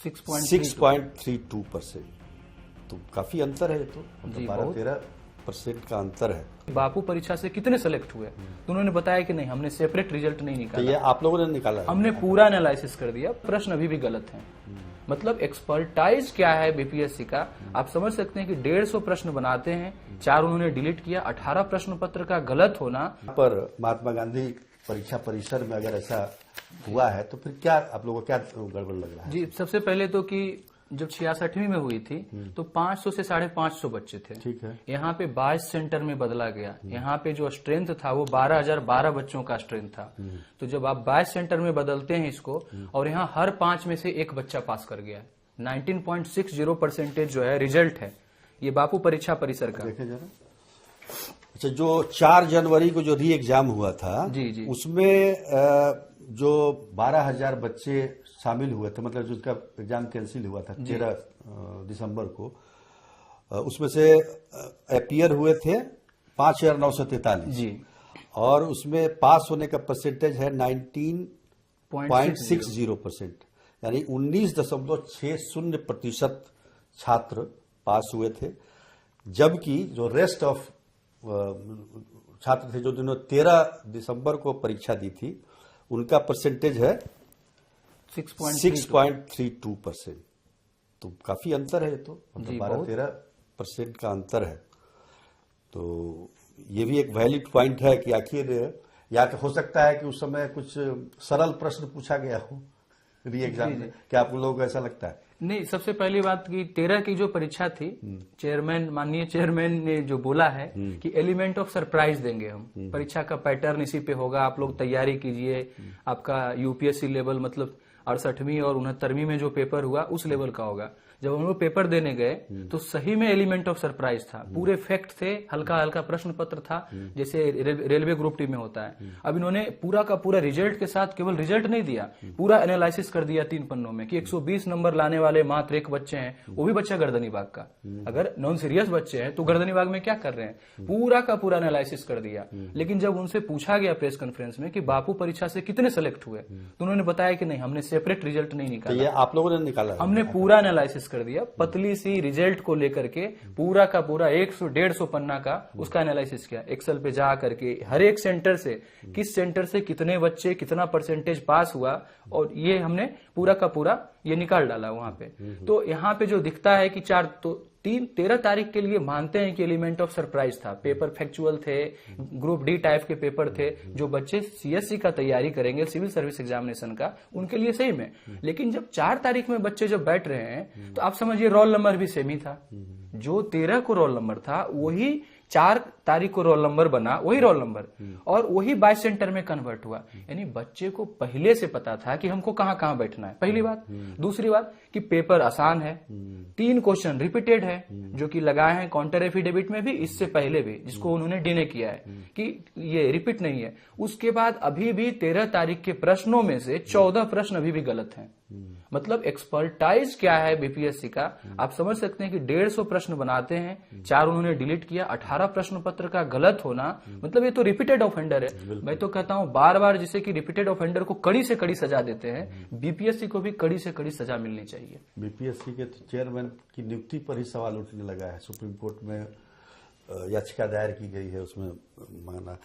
6.32%। तो काफी अंतर है, ये तो 12-13% का अंतर है। बापू परीक्षा से कितने सेलेक्ट हुए तो उन्होंने बताया कि नहीं, हमने सेपरेट रिजल्ट नहीं तो निकाला। ये आप लोगों ने निकाला है? हमने पूरा एनालिसिस कर दिया, प्रश्न अभी भी गलत हैं। मतलब एक्सपर्टाइज क्या है बीपीएससी का, आप समझ सकते हैं कि 150 प्रश्न बनाते हैं, 4 उन्होंने डिलीट किया। 18 प्रश्न पत्र का गलत होना। पर महात्मा गांधी परीक्षा परिसर में अगर ऐसा हुआ है तो फिर क्या आप लोगों को क्या गड़बड़ लग रहा है? जी, सबसे पहले तो कि जब 66वीं में हुई थी तो 500 से 550 बच्चे थे। ठीक है। यहाँ पे 22 सेंटर में बदला गया। यहाँ पे जो स्ट्रेंथ था वो 12,012 बच्चों का स्ट्रेंथ था। तो जब आप 22 सेंटर में बदलते हैं इसको, और यहाँ हर 5 में से एक बच्चा पास कर गया है। 19.60% जो है रिजल्ट है ये बापू परीक्षा परिसर का। देखें जरा। अच्छा, जो 4 जनवरी को जो री एग्जाम हुआ था, जी। उसमें जो 12,000 बच्चे शामिल हुए थे, मतलब जिसका एग्जाम कैंसिल हुआ था 13 दिसंबर को, उसमें से अपीयर हुए थे 5,943 जी, और उसमें पास होने का परसेंटेज है 19.60%, यानी 19.60% छात्र पास हुए थे। जबकि जो रेस्ट ऑफ छात्र थे, जो जिन्होंने 13 दिसंबर को परीक्षा दी थी, उनका परसेंटेज है 6.32%। तो काफी अंतर है, ये तो 12-13% का अंतर है। तो ये भी एक वैलिड पॉइंट है कि आखिर या तो हो सकता है कि उस समय कुछ सरल प्रश्न पूछा गया हो री एग्जाम में। क्या आप लोगों को ऐसा लगता है? नहीं, सबसे पहली बात कि 13 की जो परीक्षा थी, माननीय चेयरमैन ने जो बोला है कि एलिमेंट ऑफ सरप्राइज देंगे हम, परीक्षा का पैटर्न इसी पे होगा, आप लोग तैयारी कीजिए। आपका यूपीएससी लेवल मतलब 68वीं और 69वीं में जो पेपर हुआ उस लेवल का होगा। जब हम लोग पेपर देने गए तो सही में एलिमेंट ऑफ सरप्राइज था, पूरे फैक्ट थे, हल्का हल्का प्रश्न पत्र था, जैसे रेलवे ग्रुप टी में होता है। अब इन्होंने पूरा का पूरा रिजल्ट के साथ केवल रिजल्ट नहीं दिया, पूरा एनालिसिस कर दिया 3 पन्नों में कि 120 नंबर लाने वाले मात्र 1 बच्चे हैं, वो भी बच्चा गर्दनी बाग का। अगर नॉन सीरियस बच्चे हैं तो गर्दनी बाग में क्या कर रहे हैं, पूरा का पूरा एनालिसिस कर दिया। लेकिन जब उनसे पूछा गया प्रेस कॉन्फ्रेंस में कि बापू परीक्षा से कितने सेलेक्ट हुए तो उन्होंने बताया कि नहीं, हमने सेपरेट रिजल्ट नहीं निकाला। ये आप लोगों ने निकाला है? हमने पूरा एनालिसिस कर दिया, पतली सी रिजल्ट को लेकर के पूरा का पूरा 100-150 पन्ना का उसका एनालिसिस किया। एक्सेल पे जा करके हर एक सेंटर से, किस सेंटर से कितने बच्चे कितना परसेंटेज पास हुआ, और ये हमने पूरा का पूरा ये निकाल डाला वहां पे। तो यहाँ पे जो दिखता है कि 13 तारीख के लिए मानते हैं कि एलिमेंट ऑफ सरप्राइज था, पेपर फैक्चुअल थे, ग्रुप डी टाइप के पेपर थे, जो बच्चे सीएससी का तैयारी करेंगे, सिविल सर्विस एग्जामिनेशन का, उनके लिए सही में। लेकिन जब 4 तारीख में बच्चे जब बैठ रहे हैं तो आप समझिए रोल नंबर भी सेम ही था। जो 13 को रोल नंबर था वही 4 तारीख को रोल नंबर बना, वही रोल नंबर, और वही 22 सेंटर में कन्वर्ट हुआ। यानी बच्चे को पहले से पता था कि हमको कहां कहां बैठना है, पहली बात। दूसरी बात कि पेपर आसान है, 3 क्वेश्चन रिपीटेड है जो कि लगाए हैं काउंटर एफिडेविट में भी, इससे पहले भी, जिसको उन्होंने डिने किया है कि ये रिपीट नहीं है। उसके बाद अभी भी 13 तारीख के प्रश्नों में से 14 प्रश्न अभी भी गलत हैं। मतलब एक्सपर्टाइज क्या है बीपीएससी का, आप समझ सकते हैं कि 150 प्रश्न बनाते हैं, 4 उन्होंने डिलीट किया। 18 प्रश्न पत्र का गलत होना, मतलब ये तो रिपीटेड ऑफेंडर है। मैं तो कहता हूं बार बार, जैसे कि रिपीटेड ऑफेंडर को कड़ी से कड़ी सजा देते हैं, बीपीएससी को भी कड़ी से कड़ी सजा मिलनी चाहिए। बीपीएससी के चेयरमैन की नियुक्ति पर ही सवाल उठने लगा है। सुप्रीम कोर्ट में याचिका दायर की गई है, उसमें मांगना